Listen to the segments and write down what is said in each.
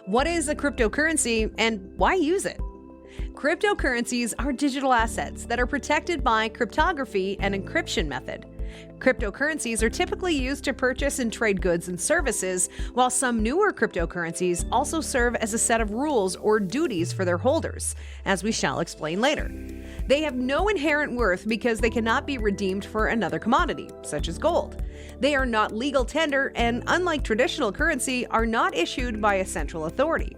What is a cryptocurrency and why use it? Cryptocurrencies are digital assets that are protected by cryptography and encryption method. Cryptocurrencies are typically used to purchase and trade goods and services, while some newer cryptocurrencies also serve as a set of rules or duties for their holders, as we shall explain later. They have no inherent worth because they cannot be redeemed for another commodity, such as gold. They are not legal tender and, unlike traditional currency, are not issued by a central authority.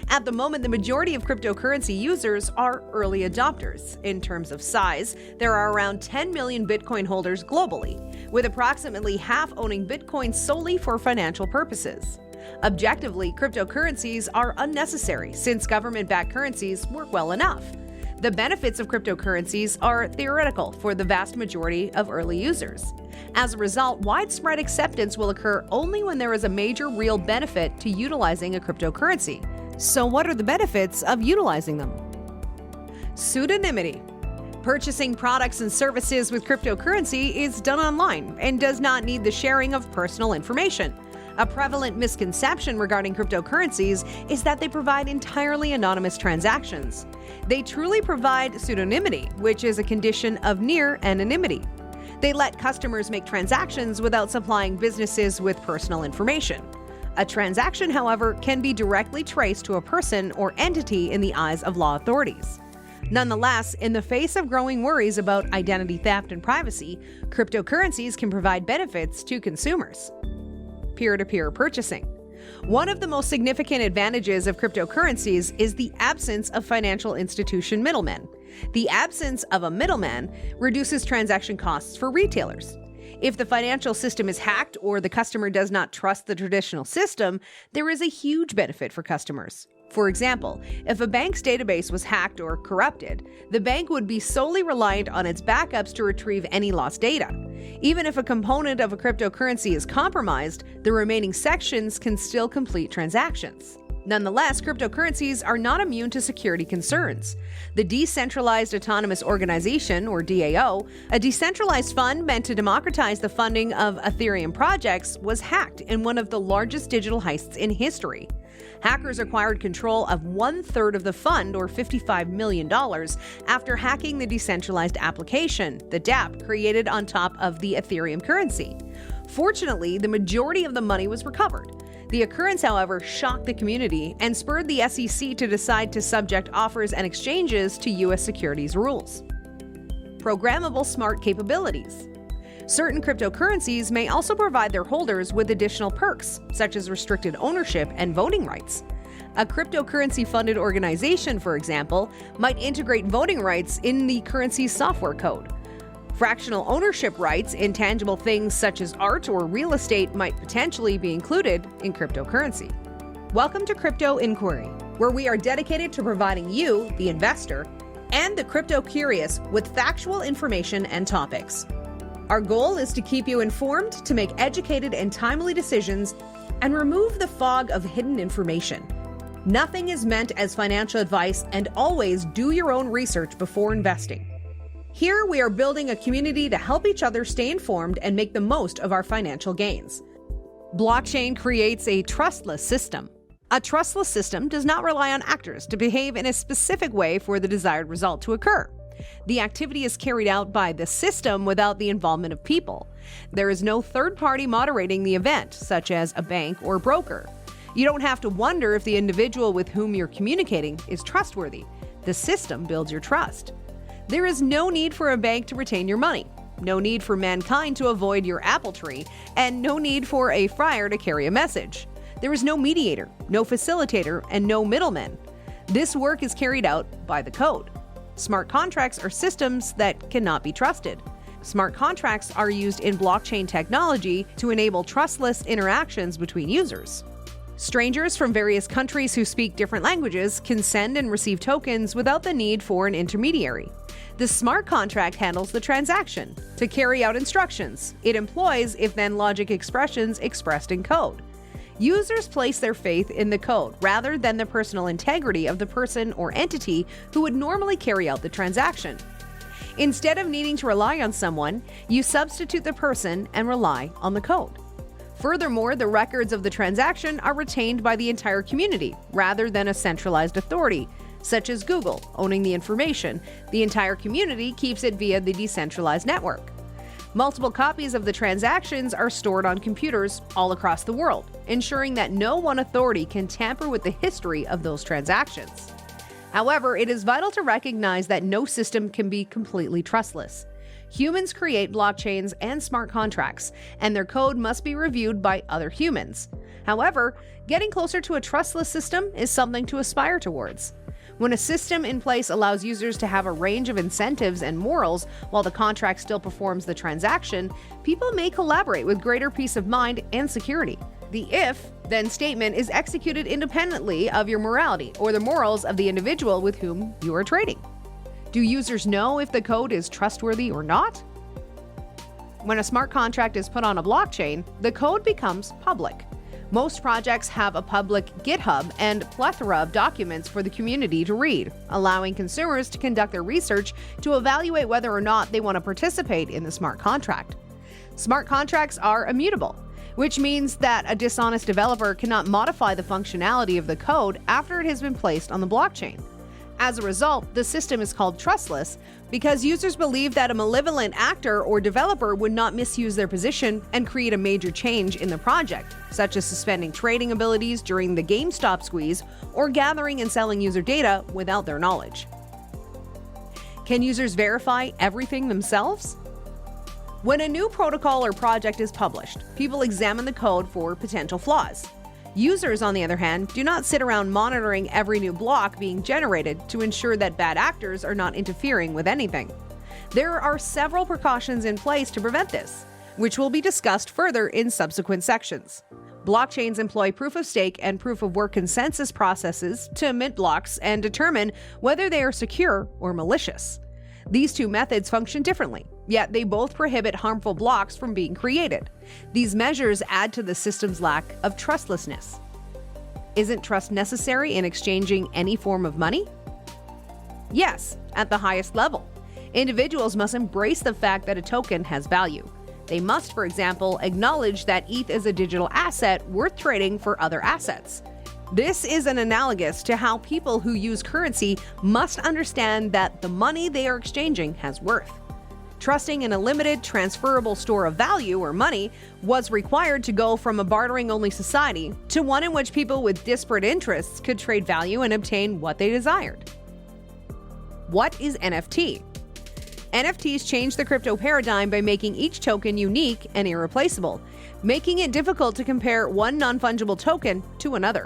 At the moment, the majority of cryptocurrency users are early adopters. In terms of size, there are around 10 million Bitcoin holders globally, with approximately half owning Bitcoin solely for financial purposes. Objectively, cryptocurrencies are unnecessary since government-backed currencies work well enough. The benefits of cryptocurrencies are theoretical for the vast majority of early users. As a result, widespread acceptance will occur only when there is a major real benefit to utilizing a cryptocurrency. So what are the benefits of utilizing them? Pseudonymity. Purchasing products and services with cryptocurrency is done online and does not need the sharing of personal information. A prevalent misconception regarding cryptocurrencies is that they provide entirely anonymous transactions. They truly provide pseudonymity, which is a condition of near anonymity. They let customers make transactions without supplying businesses with personal information. A transaction, however, can be directly traced to a person or entity in the eyes of law authorities. Nonetheless, in the face of growing worries about identity theft and privacy, cryptocurrencies can provide benefits to consumers. Peer-to-peer purchasing. One of the most significant advantages of cryptocurrencies is the absence of financial institution middlemen. The absence of a middleman reduces transaction costs for retailers. If the financial system is hacked or the customer does not trust the traditional system, there is a huge benefit for customers. For example, if a bank's database was hacked or corrupted, the bank would be solely reliant on its backups to retrieve any lost data. Even if a component of a cryptocurrency is compromised, the remaining sections can still complete transactions. Nonetheless, cryptocurrencies are not immune to security concerns. The Decentralized Autonomous Organization, or DAO, a decentralized fund meant to democratize the funding of Ethereum projects, was hacked in one of the largest digital heists in history. Hackers acquired control of 1/3 of the fund, or $55 million, after hacking the decentralized application, the dApp, created on top of the Ethereum currency. Fortunately, the majority of the money was recovered. The occurrence, however, shocked the community and spurred the SEC to decide to subject offers and exchanges to U.S. securities rules. Programmable smart capabilities. Certain cryptocurrencies may also provide their holders with additional perks, such as restricted ownership and voting rights. A cryptocurrency-funded organization, for example, might integrate voting rights in the currency's software code. Fractional ownership rights in tangible things such as art or real estate might potentially be included in cryptocurrency. Welcome to Crypto Inquiry, where we are dedicated to providing you, the investor, and the crypto curious with factual information and topics. Our goal is to keep you informed, to make educated and timely decisions, and remove the fog of hidden information. Nothing is meant as financial advice, and always do your own research before investing. Here, we are building a community to help each other stay informed and make the most of our financial gains. Blockchain creates a trustless system. A trustless system does not rely on actors to behave in a specific way for the desired result to occur. The activity is carried out by the system without the involvement of people. There is no third party moderating the event, such as a bank or broker. You don't have to wonder if the individual with whom you're communicating is trustworthy. The system builds your trust. There is no need for a bank to retain your money, no need for mankind to avoid your apple tree, and no need for a friar to carry a message. There is no mediator, no facilitator, and no middleman. This work is carried out by the code. Smart contracts are systems that cannot be trusted. Smart contracts are used in blockchain technology to enable trustless interactions between users. Strangers from various countries who speak different languages can send and receive tokens without the need for an intermediary. The smart contract handles the transaction. To carry out instructions, it employs if-then logic expressions expressed in code. Users place their faith in the code rather than the personal integrity of the person or entity who would normally carry out the transaction. Instead of needing to rely on someone, you substitute the person and rely on the code. Furthermore, the records of the transaction are retained by the entire community rather than a centralized authority, such as Google owning the information. The entire community keeps it via the decentralized network. Multiple copies of the transactions are stored on computers all across the world, ensuring that no one authority can tamper with the history of those transactions. However, it is vital to recognize that no system can be completely trustless. Humans create blockchains and smart contracts, and their code must be reviewed by other humans. However, getting closer to a trustless system is something to aspire towards. When a system in place allows users to have a range of incentives and morals while the contract still performs the transaction, people may collaborate with greater peace of mind and security. The if-then statement is executed independently of your morality or the morals of the individual with whom you are trading. Do users know if the code is trustworthy or not? When a smart contract is put on a blockchain, the code becomes public. Most projects have a public GitHub and plethora of documents for the community to read, allowing consumers to conduct their research to evaluate whether or not they want to participate in the smart contract. Smart contracts are immutable, which means that a dishonest developer cannot modify the functionality of the code after it has been placed on the blockchain. As a result, the system is called trustless because users believe that a malevolent actor or developer would not misuse their position and create a major change in the project, such as suspending trading abilities during the GameStop squeeze or gathering and selling user data without their knowledge. Can users verify everything themselves? When a new protocol or project is published, people examine the code for potential flaws. Users, on the other hand, do not sit around monitoring every new block being generated to ensure that bad actors are not interfering with anything. There are several precautions in place to prevent this, which will be discussed further in subsequent sections. Blockchains employ proof-of-stake and proof-of-work consensus processes to mint blocks and determine whether they are secure or malicious. These two methods function differently, yet they both prohibit harmful blocks from being created. These measures add to the system's lack of trustlessness. Isn't trust necessary in exchanging any form of money? Yes, at the highest level. Individuals must embrace the fact that a token has value. They must, for example, acknowledge that ETH is a digital asset worth trading for other assets. This is an analogous to how people who use currency must understand that the money they are exchanging has worth. Trusting in a limited, transferable store of value or money was required to go from a bartering-only society to one in which people with disparate interests could trade value and obtain what they desired. What is NFT? NFTs changed the crypto paradigm by making each token unique and irreplaceable, making it difficult to compare one non-fungible token to another.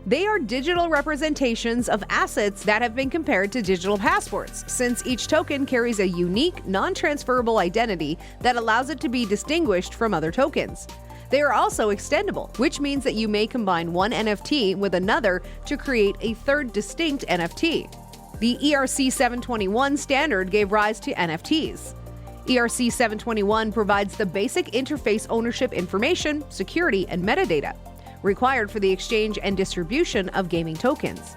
They are digital representations of assets that have been compared to digital passports, since each token carries a unique, non-transferable identity that allows it to be distinguished from other tokens. They are also extendable, which means that you may combine one NFT with another to create a third distinct NFT. The ERC 721 standard gave rise to NFTs. ERC 721 provides the basic interface ownership information, security, and metadata required for the exchange and distribution of gaming tokens.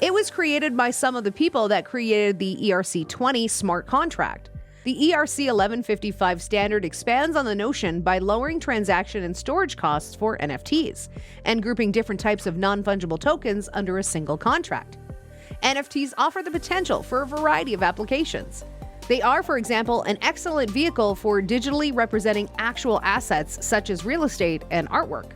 It was created by some of the people that created the ERC 20 smart contract. The ERC 1155 standard expands on the notion by lowering transaction and storage costs for NFTs and grouping different types of non-fungible tokens under a single contract. NFTs offer the potential for a variety of applications. They are, for example, an excellent vehicle for digitally representing actual assets such as real estate and artwork.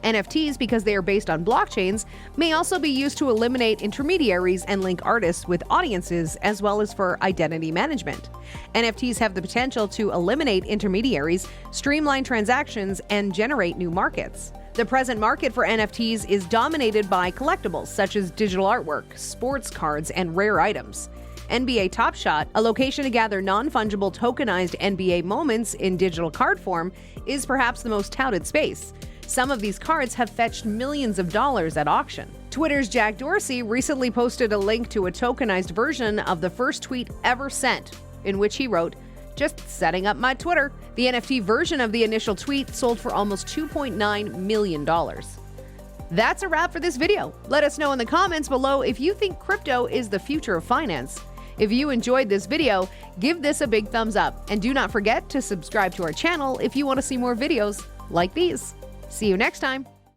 NFTs, because they are based on blockchains, may also be used to eliminate intermediaries and link artists with audiences, as well as for identity management. NFTs have the potential to eliminate intermediaries, streamline transactions, and generate new markets. The present market for NFTs is dominated by collectibles such as digital artwork, sports cards, and rare items. NBA Top Shot, a location to gather non-fungible tokenized NBA moments in digital card form, is perhaps the most touted space. Some of these cards have fetched millions of dollars at auction. Twitter's Jack Dorsey recently posted a link to a tokenized version of the first tweet ever sent, in which he wrote, "Just setting up my Twitter." The NFT version of the initial tweet sold for almost $2.9 million. That's a wrap for this video. Let us know in the comments below if you think crypto is the future of finance. If you enjoyed this video, give this a big thumbs up, and do not forget to subscribe to our channel if you want to see more videos like these. See you next time.